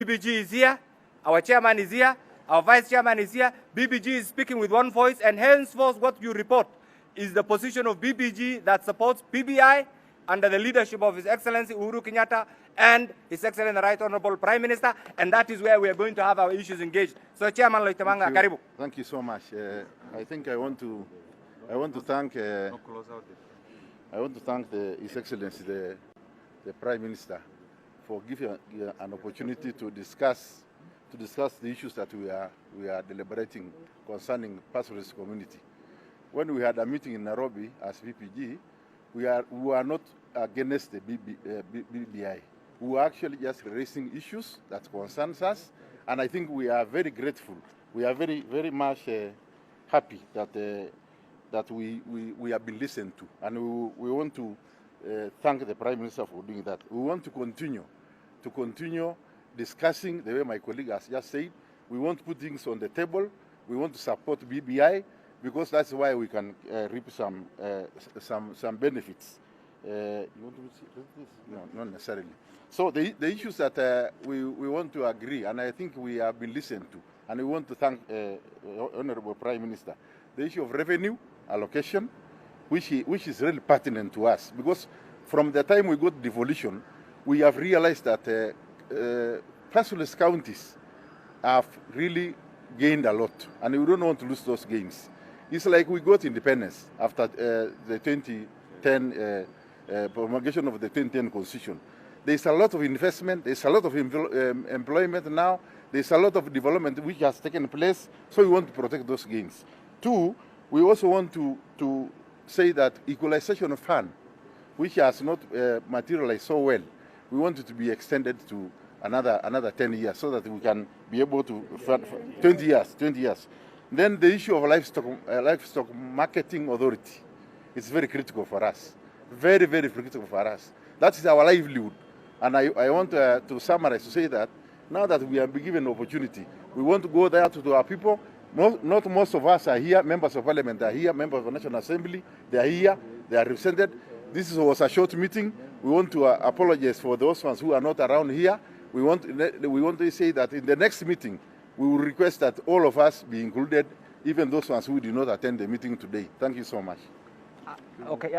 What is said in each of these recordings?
BBG is here, our chairman is here, our vice chairman is here. BBG is speaking with one voice, and henceforth what you report is the position of BBG that supports PBI under the leadership of His Excellency Uhuru Kenyatta and His Excellency the Right Honorable Prime Minister, and that is where we are going to have our issues engaged. So, Chairman Loitemanga, karibu. Thank you so much. I think I want to thank His Excellency the Prime Minister for giving an opportunity to discuss the issues that we are deliberating concerning pastoralist community. When we had a meeting in Nairobi as VPG, we are not against the BBI. We were actually just raising issues that concerns us, and I think we are very grateful. We are very, very much happy that we have been listened to, and we want to thank the Prime Minister for doing that. We want to continue discussing the way my colleague has just said. We want to put things on the table. We want to support BBI because that's why we can reap some benefits. You want to see this? No, not necessarily. So the issues that we want to agree, and I think we have been listened to, and we want to thank Honorable Prime Minister. The issue of revenue allocation, which is really pertinent to us, because from the time we got devolution, we have realized that pastoralist counties have really gained a lot, and we don't want to lose those gains. It's like we got independence after the 2010 promulgation of the 2010 Constitution. There's a lot of investment, there's a lot of employment now, there's a lot of development which has taken place, so we want to protect those gains. Two, we also want to say that equalization of fund, which has not materialized so well, we want it to be extended to another 10 years so that we can be able to 20 years. Then the issue of livestock marketing authority is very critical for us. Very, very critical for us. That is our livelihood. And I want to summarize to say that now that we have been given an opportunity, we want to go there to our people. Not most of us are here, members of parliament are here, members of the National Assembly, they are here, they are represented. This was a short meeting. We want to apologize for those ones who are not around here. We want to say that in the next meeting, we will request that all of us be included, even those ones who did not attend the meeting today. Thank you so much. Okay,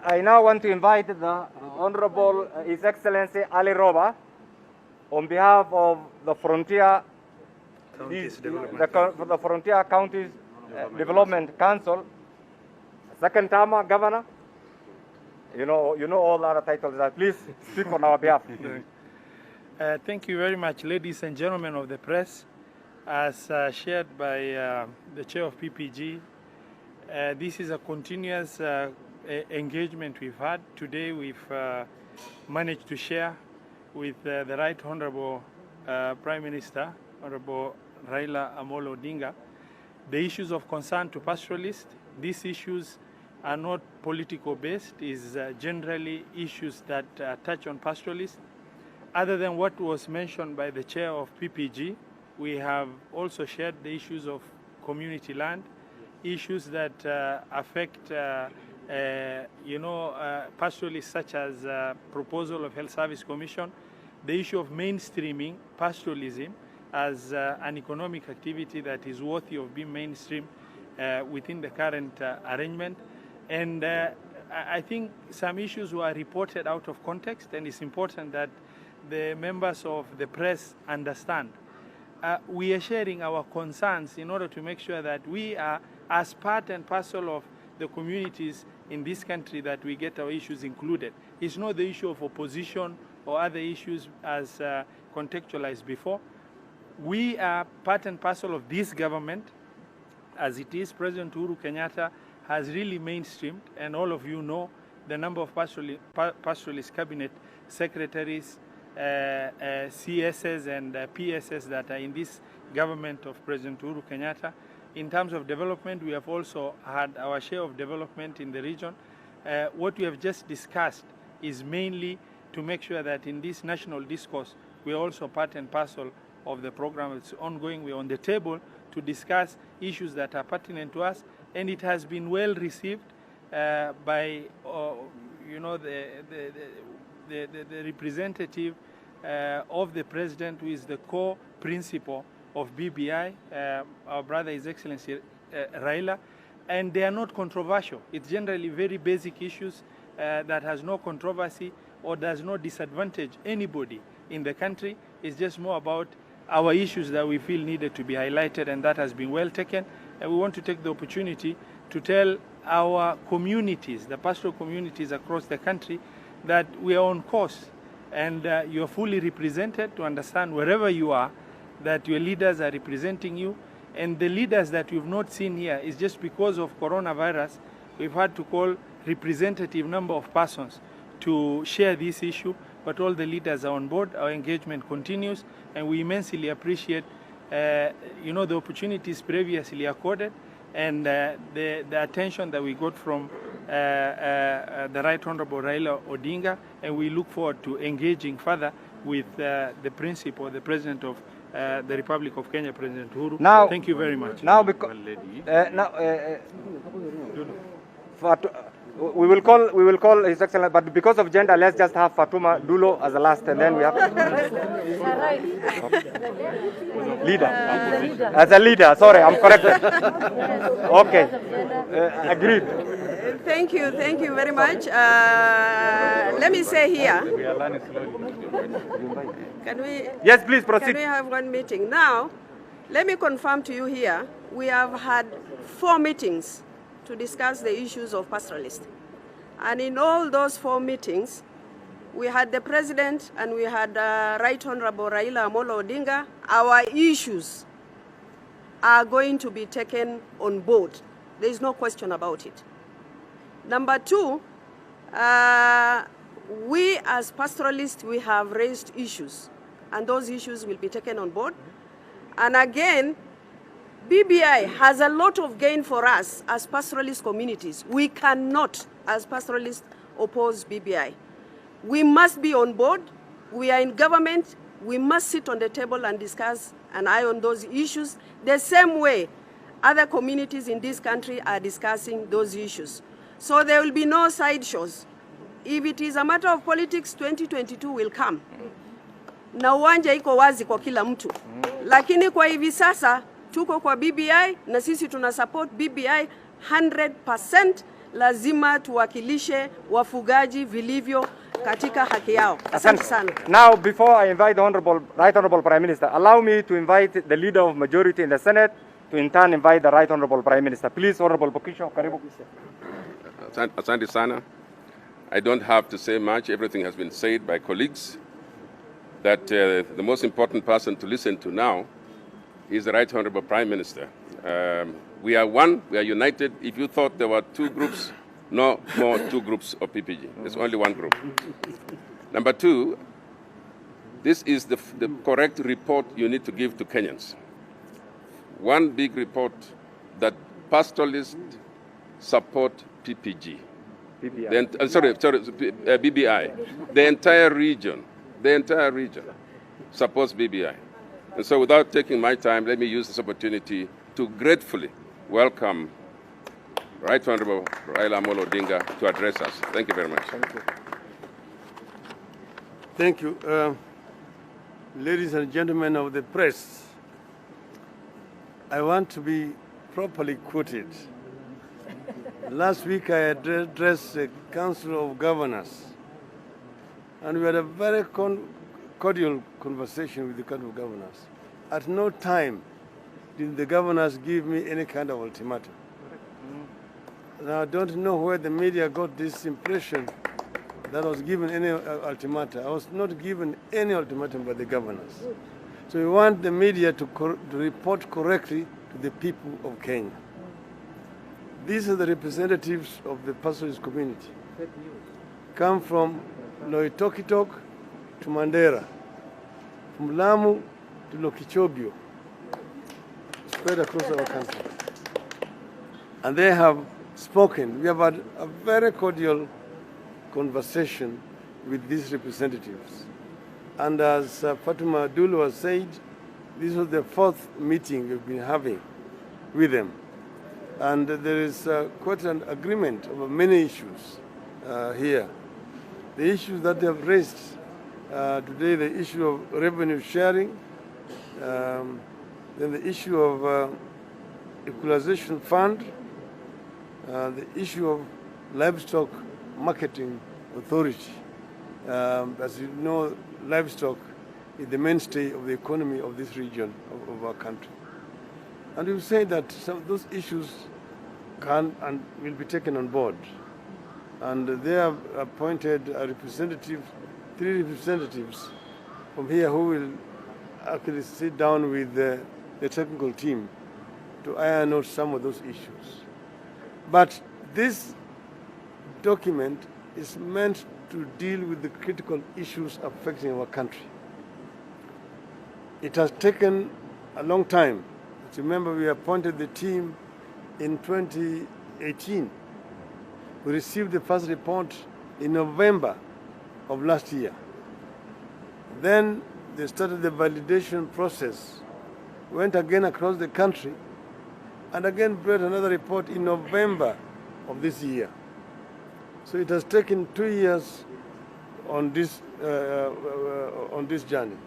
I now want to invite the Honorable His Excellency Ali Roba on behalf of the Frontier Counties Development Council, second term governor. You know all the other titles. Please speak on our behalf. Thank you very much, ladies and gentlemen of the press. As shared by the chair of PPG, this is a continuous engagement we've had. Today we've managed to share with the Right Honorable Prime Minister, Honorable Raila Odinga, the issues of concern to pastoralists. These issues are not political based, is generally issues that touch on pastoralists. Other than what was mentioned by the chair of PPG, we have also shared the issues of community land, issues that affect pastoralists, such as proposal of Health Service Commission, the issue of mainstreaming pastoralism as an economic activity that is worthy of being mainstreamed within the current arrangement. And I think some issues were reported out of context, and it's important that the members of the press understand. We are sharing our concerns in order to make sure that we are, as part and parcel of the communities in this country, that we get our issues included. It's not the issue of opposition or other issues as contextualized before. We are part and parcel of this government. As it is, President Uhuru Kenyatta has really mainstreamed, and all of you know the number of pastoralist cabinet secretaries, CSs and PSs that are in this government of President Uhuru Kenyatta. In terms of development, we have also had our share of development in the region. What we have just discussed is mainly to make sure that in this national discourse, we are also part and parcel of the program that's ongoing. We're on the table to discuss issues that are pertinent to us, and it has been well received by the representative of the President, who is the core principle of BBI, our brother, His Excellency Raila, and they are not controversial. It's generally very basic issues that has no controversy or does not disadvantage anybody in the country. It's just more about our issues that we feel needed to be highlighted, and that has been well taken. And we want to take the opportunity to tell our communities, the pastoral communities across the country, that we are on course, and you are fully represented, to understand wherever you are that your leaders are representing you. And the leaders that we've not seen here is just because of coronavirus. We've had to call representative number of persons to share this issue, but all the leaders are on board. Our engagement continues, and we immensely appreciate the opportunities previously accorded, and the attention that we got from the Right Honorable Raila Odinga, and we look forward to engaging further with the principal, the President of the Republic of Kenya, President Uhuru. Now, thank you very much. Now, we will call His Excellency, but because of gender, let's just have Fatuma Dulo as the last, and then we have leader. As a leader, sorry, I'm corrected. Okay, agreed. Thank you very much. Let me say here. Can we? Yes, please proceed. Can we have one meeting now? Let me confirm to you here. We have had 4 meetings to discuss the issues of pastoralists, and in all those 4 meetings, we had the President and we had Right Honorable Raila Odinga. Our issues are going to be taken on board. There is no question about it. Number 2, we as pastoralists, we have raised issues, and those issues will be taken on board. And again, BBI has a lot of gain for us as pastoralist communities. We cannot, as pastoralists, oppose BBI. We must be on board. We are in government. We must sit on the table and discuss and eye on those issues the same way other communities in this country are discussing those issues. So there will be no sideshows. If it is a matter of politics, 2022 will come. Na uwanja iko wazi kwa kila mtu. Lakini kwa hivi sasa, tuko kwa BBI na sisi tuna support BBI 100%. Lazima tuwakilishe wafugaji vilivyo katika haki yao. Asante sana. Now, before I invite the Right Honorable Prime Minister, allow me to invite the leader of majority in the Senate to in turn invite the Right Honorable Prime Minister. Please, Honorable Bokisho, karibu. Asante sana. I don't have to say much. Everything has been said by colleagues. That the most important person to listen to now is the Right Honorable Prime Minister. We are one, we are united. If you thought there were 2 groups, no more 2 groups of PPG. There's only 1 group. Number 2, this is the correct report you need to give to Kenyans. One big report that pastoralists support PPG. BBI. The entire region supports BBI. And so without taking my time, let me use this opportunity to gratefully welcome Right Honorable Raila Odinga to address us. Thank you very much. Thank you. Ladies and gentlemen of the press, I want to be properly quoted. Last week I addressed the Council of Governors, and we had a very cordial conversation with the Council of Governors. At no time did the governors give me any kind of ultimatum. Now, I don't know where the media got this impression that I was given any ultimatum. I was not given any ultimatum by the governors. So we want the media to report correctly to the people of Kenya. These are the representatives of the pastoralist community. Come from Loitokitok to Mandera, from Lamu to Lokichogio, spread across our country. And they have spoken. We have had a very cordial conversation with these representatives. And as Fatuma Dulu has said, this was the 4th meeting we've been having with them. And there is quite an agreement over many issues here. The issues that they have raised Today, the issue of revenue sharing, then the issue of equalization fund, the issue of livestock marketing authority. As you know, livestock is the mainstay of the economy of this region of our country. And we say that some of those issues can and will be taken on board. And they have appointed a representative, 3 representatives from here who will actually sit down with the technical team to iron out some of those issues. But this document is meant to deal with the critical issues affecting our country. It has taken a long time. Remember, we appointed the team in 2018. We received the first report in November of last year. Then they started the validation process, went again across the country, and again brought another report in November of this year. So it has taken 2 years on this journey.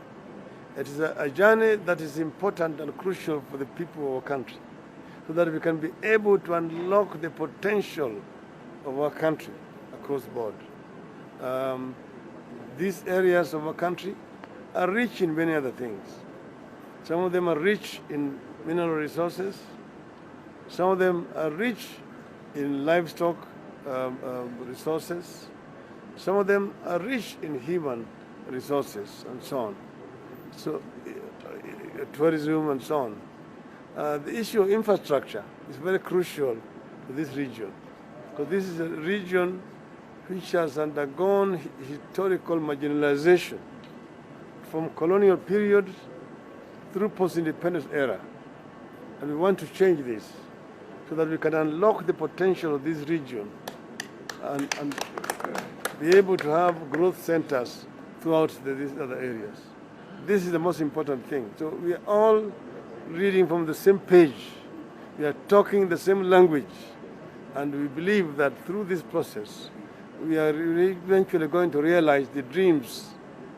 It is a journey that is important and crucial for the people of our country, so that we can be able to unlock the potential of our country across the board. These areas of our country are rich in many other things. Some of them are rich in mineral resources. Some of them are rich in livestock resources. Some of them are rich in human resources and so on. So tourism and so on. The issue of infrastructure is very crucial to this region, because this is a region which has undergone historical marginalization from colonial period through post-independence era. And we want to change this so that we can unlock the potential of this region and be able to have growth centers throughout these other areas. This is the most important thing. So we are all reading from the same page. We are talking the same language. And we believe that through this process, we are eventually going to realize the dreams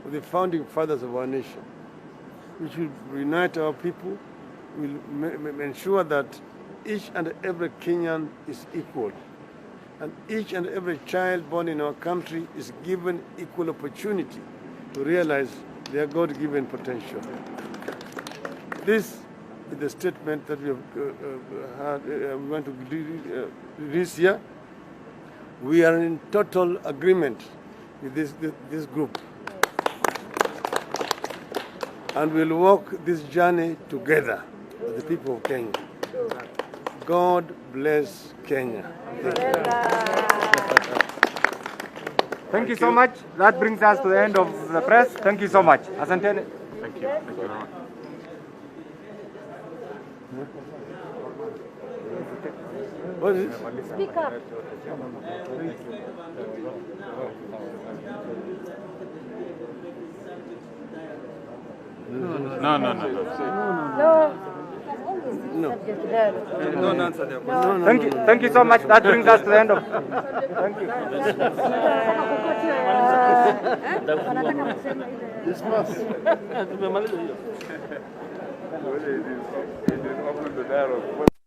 of the founding fathers of our nation, which will unite our people, will ensure that each and every Kenyan is equal, and each and every child born in our country is given equal opportunity to realize their God-given potential. This is the statement that we want to release here. We are in total agreement with this group. And we'll walk this journey together with the people of Kenya. God bless Kenya. Thank you so much. That brings us to the end of the press. Thank you so much. Asanteni. Thank you. Thank you very much. What is it? Speak up. No. Thank you so much. That brings us to the end of. Thank you. This